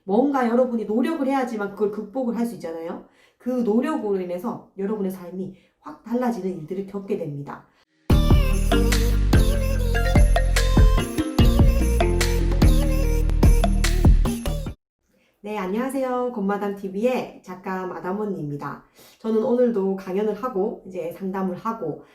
뭔가 여러분이 노력을 해야지만 그걸 극복을 할 수 있잖아요. 그 노력으로 인해서 여러분의 삶이 확 달라지는 일들을 겪게 됩니다. 네, 안녕하세요. 곰마담TV의 작가 마담언니입니다. 저는 오늘도 강연을 하고, 이제 상담을 하고,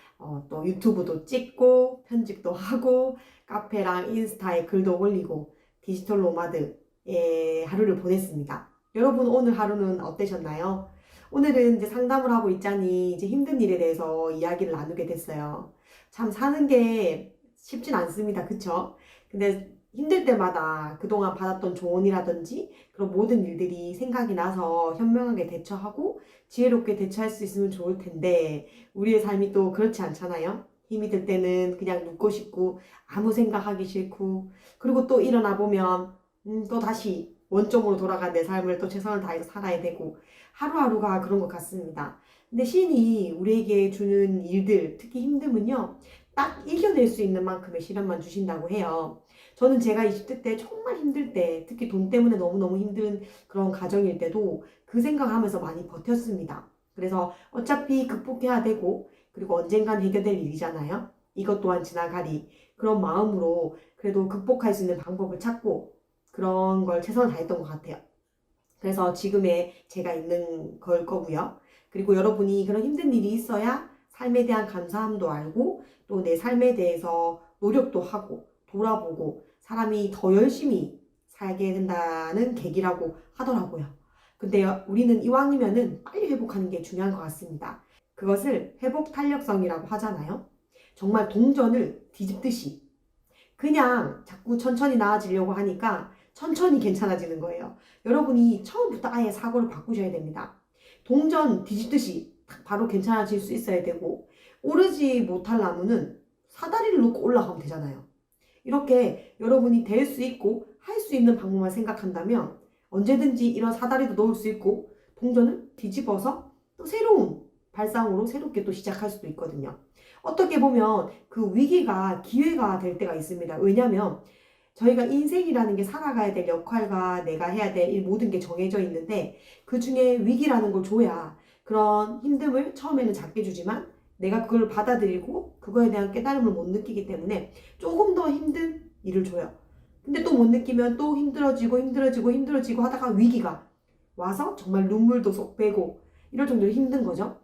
또 유튜브도 찍고, 편집도 하고, 카페랑 인스타에 글도 올리고, 디지털 노마드의 하루를 보냈습니다. 여러분, 오늘 하루는 어떠셨나요? 오늘은 이제 상담을 하고 있자니, 이제 힘든 일에 대해서 이야기를 나누게 됐어요. 참 사는 게 쉽진 않습니다. 그쵸? 근데 힘들 때마다 그동안 받았던 조언이라든지 그런 모든 일들이 생각이 나서 현명하게 대처하고 지혜롭게 대처할 수 있으면 좋을 텐데 우리의 삶이 또 그렇지 않잖아요. 힘이 들 때는 그냥 눕고 싶고 아무 생각하기 싫고 그리고 또 일어나 보면 또 다시 원점으로 돌아간 내 삶을 또 최선을 다해서 살아야 되고 하루하루가 그런 것 같습니다. 근데 신이 우리에게 주는 일들, 특히 힘듦은요, 딱 이겨낼 수 있는 만큼의 시련만 주신다고 해요. 저는 제가 20대 때 정말 힘들 때, 특히 돈 때문에 너무너무 힘든 그런 가정일 때도 그 생각을 하면서 많이 버텼습니다. 그래서 어차피 극복해야 되고, 그리고 언젠간 해결될 일이잖아요. 이것 또한 지나가리. 그런 마음으로 그래도 극복할 수 있는 방법을 찾고 그런 걸 최선을 다했던 것 같아요. 그래서 지금의 제가 있는 걸 거고요. 그리고 여러분이 그런 힘든 일이 있어야 삶에 대한 감사함도 알고 또 내 삶에 대해서 노력도 하고 돌아보고 사람이 더 열심히 살게 된다는 계기라고 하더라고요. 근데 우리는 이왕이면은 빨리 회복하는 게 중요한 것 같습니다. 그것을 회복 탄력성이라고 하잖아요. 정말 동전을 뒤집듯이 그냥 자꾸 천천히 나아지려고 하니까 천천히 괜찮아지는 거예요. 여러분이 처음부터 아예 사고를 바꾸셔야 됩니다. 동전 뒤집듯이 바로 괜찮아질 수 있어야 되고 오르지 못할 나무는 사다리를 놓고 올라가면 되잖아요. 이렇게 여러분이 될 수 있고 할 수 있는 방법만 생각한다면 언제든지 이런 사다리도 놓을 수 있고 동전을 뒤집어서 또 새로운 발상으로 새롭게 또 시작할 수도 있거든요. 어떻게 보면 그 위기가 기회가 될 때가 있습니다. 왜냐하면 저희가 인생이라는 게 살아가야 될 역할과 내가 해야 될 일 모든 게 정해져 있는데 그 중에 위기라는 걸 줘야 그런 힘듦을 처음에는 작게 주지만 내가 그걸 받아들이고 그거에 대한 깨달음을 못 느끼기 때문에 조금 더 힘든 일을 줘요. 근데 또 못 느끼면 또 힘들어지고 하다가 위기가 와서 정말 눈물도 쏙 빼고 이럴 정도로 힘든 거죠.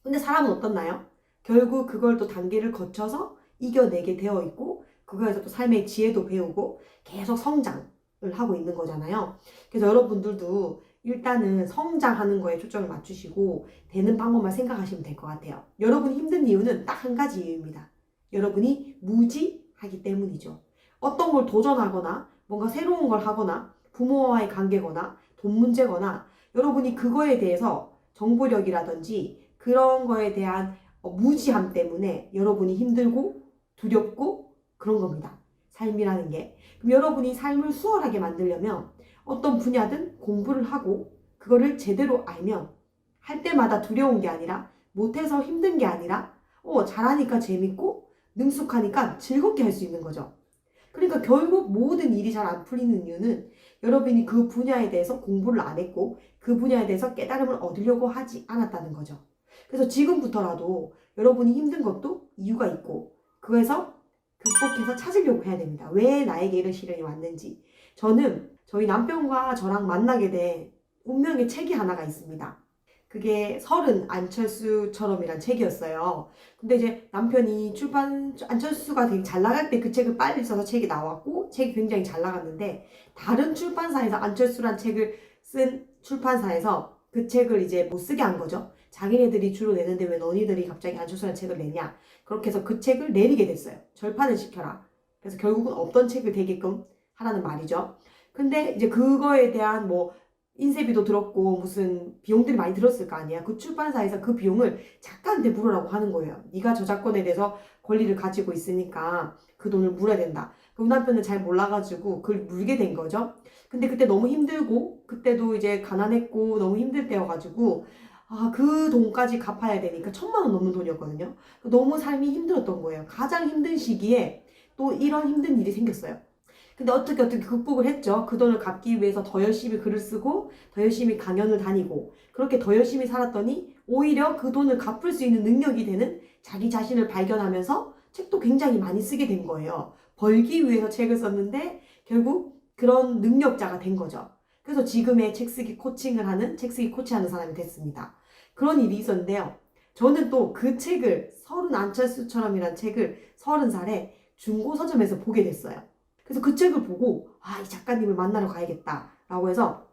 근데 사람은 어떻나요? 결국 그걸 또 단계를 거쳐서 이겨내게 되어 있고 그거에서 또 삶의 지혜도 배우고 계속 성장을 하고 있는 거잖아요. 그래서 여러분들도 일단은 성장하는 거에 초점을 맞추시고 되는 방법만 생각하시면 될 것 같아요. 여러분이 힘든 이유는 딱 한 가지 이유입니다. 여러분이 무지하기 때문이죠. 어떤 걸 도전하거나 뭔가 새로운 걸 하거나 부모와의 관계거나 돈 문제거나 여러분이 그거에 대해서 정보력이라든지 그런 거에 대한 무지함 때문에 여러분이 힘들고 두렵고 그런 겁니다. 삶이라는 게. 그럼 여러분이 삶을 수월하게 만들려면 어떤 분야든 공부를 하고 그거를 제대로 알면 할 때마다 두려운 게 아니라 못해서 힘든 게 아니라 잘하니까 재밌고 능숙하니까 즐겁게 할 수 있는 거죠. 그러니까 결국 모든 일이 잘 안 풀리는 이유는 여러분이 그 분야에 대해서 공부를 안 했고 그 분야에 대해서 깨달음을 얻으려고 하지 않았다는 거죠. 그래서 지금부터라도 여러분이 힘든 것도 이유가 있고 그래서 극복해서 찾으려고 해야 됩니다. 왜 나에게 이런 시련이 왔는지. 저는 저희 남편과 저랑 만나게 된 운명의 책이 하나가 있습니다. 그게 서른 안철수처럼이란 책이었어요. 근데 이제 남편이 안철수가 되게 잘 나갈 때 그 책을 빨리 써서 책이 나왔고 책이 굉장히 잘 나갔는데 다른 출판사에서 안철수란 책을 쓴 출판사에서 그 책을 이제 못 쓰게 한 거죠. 자기네들이 주로 내는데 왜 너희들이 갑자기 안철수란 책을 내냐. 그렇게 해서 그 책을 내리게 됐어요. 절판을 시켜라. 그래서 결국은 없던 책을 되게끔 하라는 말이죠. 근데 이제 그거에 대한 인쇄비도 들었고 무슨 비용들이 많이 들었을 거 아니야. 그 출판사에서 그 비용을 작가한테 물으라고 하는 거예요. 네가 저작권에 대해서 권리를 가지고 있으니까 그 돈을 물어야 된다. 그 남편은 잘 몰라가지고 그걸 물게 된 거죠. 근데 그때 너무 힘들고 그때도 이제 가난했고 너무 힘들 때여가지고 그 돈까지 갚아야 되니까 1,000만 원 넘는 돈이었거든요. 너무 삶이 힘들었던 거예요. 가장 힘든 시기에 또 이런 힘든 일이 생겼어요. 근데 어떻게 극복을 했죠. 그 돈을 갚기 위해서 더 열심히 글을 쓰고 더 열심히 강연을 다니고 그렇게 더 열심히 살았더니 오히려 그 돈을 갚을 수 있는 능력이 되는 자기 자신을 발견하면서 책도 굉장히 많이 쓰게 된 거예요. 벌기 위해서 책을 썼는데 결국 그런 능력자가 된 거죠. 그래서 지금의 책쓰기 코칭을 하는 책쓰기 코치하는 사람이 됐습니다. 그런 일이 있었는데요. 저는 또 그 책을 서른 안철수처럼이란 책을 30살에 중고 서점에서 보게 됐어요. 그래서 그 책을 보고 이 작가님을 만나러 가야겠다라고 해서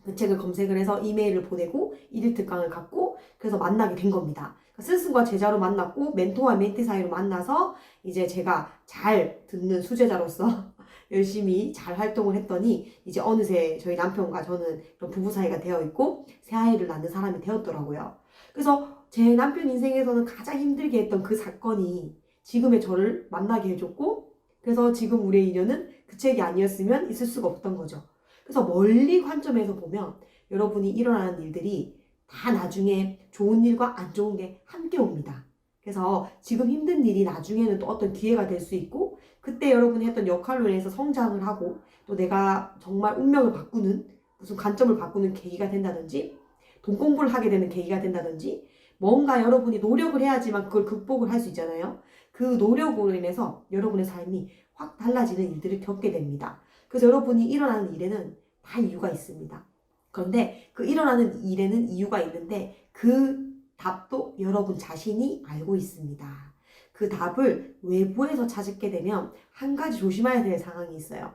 그 책을 검색을 해서 이메일을 보내고 1일 특강을 갖고 그래서 만나게 된 겁니다. 스승과 제자로 만났고 멘토와 멘티 사이로 만나서 이제 제가 잘 듣는 수제자로서 열심히 잘 활동을 했더니 이제 어느새 저희 남편과 저는 그런 부부 사이가 되어 있고 새 아이를 낳는 사람이 되었더라고요. 그래서 제 남편 인생에서는 가장 힘들게 했던 그 사건이 지금의 저를 만나게 해줬고 그래서 지금 우리의 인연은 그 책이 아니었으면 있을 수가 없던 거죠. 그래서 멀리 관점에서 보면 여러분이 일어나는 일들이 다 나중에 좋은 일과 안 좋은 게 함께 옵니다. 그래서 지금 힘든 일이 나중에는 또 어떤 기회가 될 수 있고 그때 여러분이 했던 역할로 인해서 성장을 하고 또 내가 정말 운명을 바꾸는 무슨 관점을 바꾸는 계기가 된다든지 돈 공부를 하게 되는 계기가 된다든지 뭔가 여러분이 노력을 해야지만 그걸 극복을 할 수 있잖아요. 그 노력으로 인해서 여러분의 삶이 확 달라지는 일들을 겪게 됩니다. 그래서 여러분이 일어나는 일에는 다 이유가 있습니다. 그런데 그 일어나는 일에는 이유가 있는데 그 답도 여러분 자신이 알고 있습니다. 그 답을 외부에서 찾게 되면 한 가지 조심해야 될 상황이 있어요.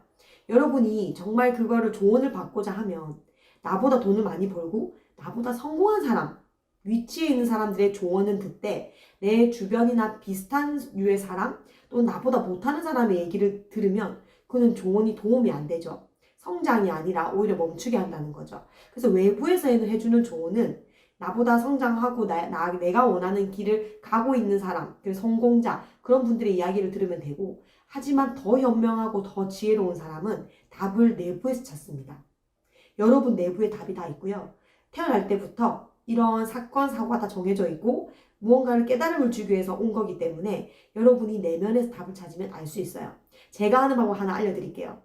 여러분이 정말 그거를 조언을 받고자 하면 나보다 돈을 많이 벌고 나보다 성공한 사람, 위치에 있는 사람들의 조언은 듣되 내 주변이나 비슷한 유의 사람 또는 나보다 못하는 사람의 얘기를 들으면 그는 조언이 도움이 안 되죠. 성장이 아니라 오히려 멈추게 한다는 거죠. 그래서 외부에서 해주는 조언은 나보다 성장하고 내가 원하는 길을 가고 있는 사람, 성공자 그런 분들의 이야기를 들으면 되고 하지만 더 현명하고 더 지혜로운 사람은 답을 내부에서 찾습니다. 여러분 내부에 답이 다 있고요. 태어날 때부터 이런 사건, 사고가 다 정해져 있고 무언가를 깨달음을 주기 위해서 온 거기 때문에 여러분이 내면에서 답을 찾으면 알 수 있어요. 제가 하는 방법 하나 알려드릴게요.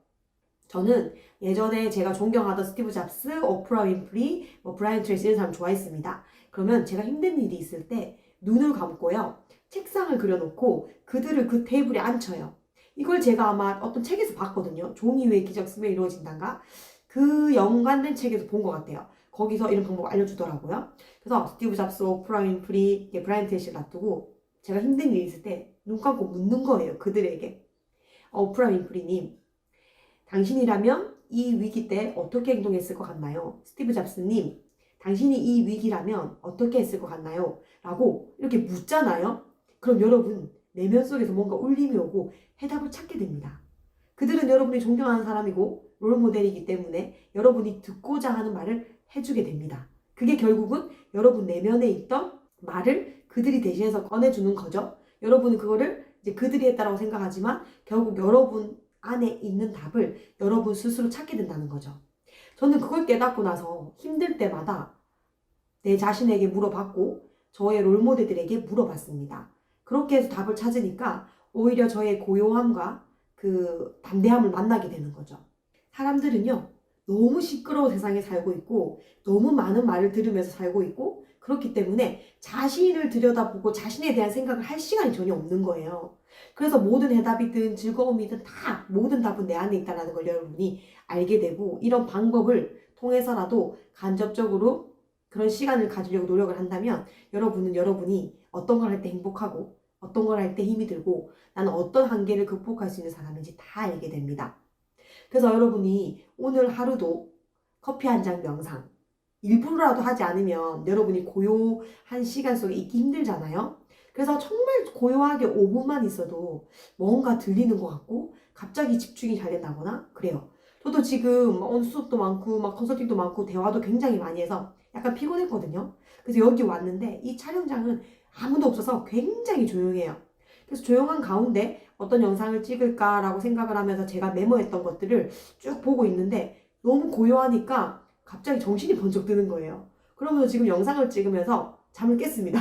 저는 예전에 제가 존경하던 스티브 잡스, 오프라 윈프리, 브라이언 트레이시 이런 사람 좋아했습니다. 그러면 제가 힘든 일이 있을 때 눈을 감고요. 책상을 그려놓고 그들을 그 테이블에 앉혀요. 이걸 제가 아마 어떤 책에서 봤거든요. 종이 위에 기적 쓰면 이루어진단가? 그 연관된 책에서 본 것 같아요. 거기서 이런 방법 알려주더라고요. 그래서 스티브 잡스, 오프라 윈프리, 브라이언 트레이시를 놔두고 제가 힘든 일이 있을 때 눈 감고 묻는 거예요. 그들에게. 오프라 윈프리님, 당신이라면 이 위기 때 어떻게 행동했을 것 같나요? 스티브 잡스님, 당신이 이 위기라면 어떻게 했을 것 같나요? 라고 이렇게 묻잖아요. 그럼 여러분 내면 속에서 뭔가 울림이 오고 해답을 찾게 됩니다. 그들은 여러분이 존경하는 사람이고 롤모델이기 때문에 여러분이 듣고자 하는 말을 해주게 됩니다. 그게 결국은 여러분 내면에 있던 말을 그들이 대신해서 꺼내주는 거죠. 여러분은 그거를 이제 그들이 했다라고 생각하지만 결국 여러분 안에 있는 답을 여러분 스스로 찾게 된다는 거죠. 저는 그걸 깨닫고 나서 힘들 때마다 내 자신에게 물어봤고 저의 롤모델들에게 물어봤습니다. 그렇게 해서 답을 찾으니까 오히려 저의 고요함과 그 담대함을 만나게 되는 거죠. 사람들은요, 너무 시끄러운 세상에 살고 있고 너무 많은 말을 들으면서 살고 있고 그렇기 때문에 자신을 들여다보고 자신에 대한 생각을 할 시간이 전혀 없는 거예요. 그래서 모든 해답이든 즐거움이든 다 모든 답은 내 안에 있다는 걸 여러분이 알게 되고 이런 방법을 통해서라도 간접적으로 그런 시간을 가지려고 노력을 한다면 여러분은 여러분이 어떤 걸 할 때 행복하고 어떤 걸 할 때 힘이 들고 나는 어떤 한계를 극복할 수 있는 사람인지 다 알게 됩니다. 그래서 여러분이 오늘 하루도 커피 한 잔 명상 일부러라도 하지 않으면 여러분이 고요한 시간 속에 있기 힘들잖아요. 그래서 정말 고요하게 5분만 있어도 뭔가 들리는 것 같고 갑자기 집중이 잘 된다거나 그래요. 저도 지금 오늘 수업도 많고 컨설팅도 많고 대화도 굉장히 많이 해서 약간 피곤했거든요. 그래서 여기 왔는데 이 촬영장은 아무도 없어서 굉장히 조용해요. 그래서 조용한 가운데 어떤 영상을 찍을까라고 생각을 하면서 제가 메모했던 것들을 쭉 보고 있는데 너무 고요하니까 갑자기 정신이 번쩍 드는 거예요. 그러면서 지금 영상을 찍으면서 잠을 깼습니다.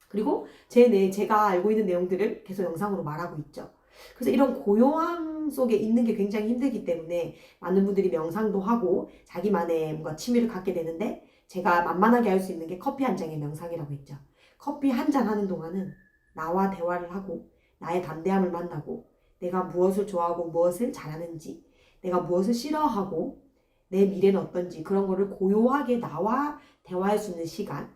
그리고 제가 알고 있는 내용들을 계속 영상으로 말하고 있죠. 그래서 이런 고요함 속에 있는 게 굉장히 힘들기 때문에 많은 분들이 명상도 하고 자기만의 뭔가 취미를 갖게 되는데, 제가 만만하게 할 수 있는 게 커피 한 잔의 명상이라고 했죠. 커피 한 잔 하는 동안은 나와 대화를 하고 나의 담대함을 만나고 내가 무엇을 좋아하고 무엇을 잘하는지, 내가 무엇을 싫어하고 내 미래는 어떤지, 그런 거를 고요하게 나와 대화할 수 있는 시간,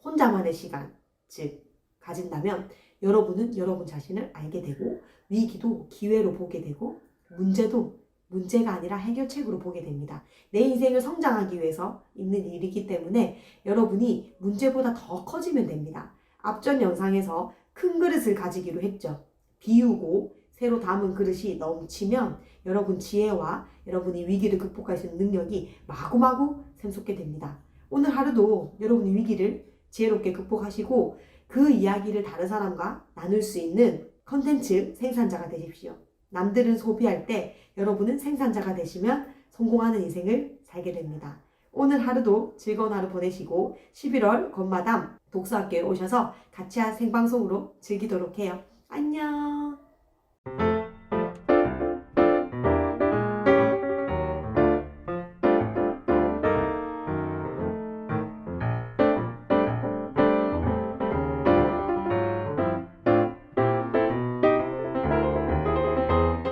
혼자만의 시간, 즉 가진다면 여러분은 여러분 자신을 알게 되고 위기도 기회로 보게 되고 문제도 문제가 아니라 해결책으로 보게 됩니다. 내 인생을 성장하기 위해서 있는 일이기 때문에 여러분이 문제보다 더 커지면 됩니다. 앞전 영상에서 큰 그릇을 가지기로 했죠. 비우고 새로 담은 그릇이 넘치면 여러분 지혜와 여러분이 위기를 극복할 수 있는 능력이 마구마구 샘솟게 됩니다. 오늘 하루도 여러분이 위기를 지혜롭게 극복하시고 그 이야기를 다른 사람과 나눌 수 있는 컨텐츠 생산자가 되십시오. 남들은 소비할 때 여러분은 생산자가 되시면 성공하는 인생을 살게 됩니다. 오늘 하루도 즐거운 하루 보내시고 11월 건마담 독서학교에 오셔서 같이 생방송으로 즐기도록 해요. 안녕.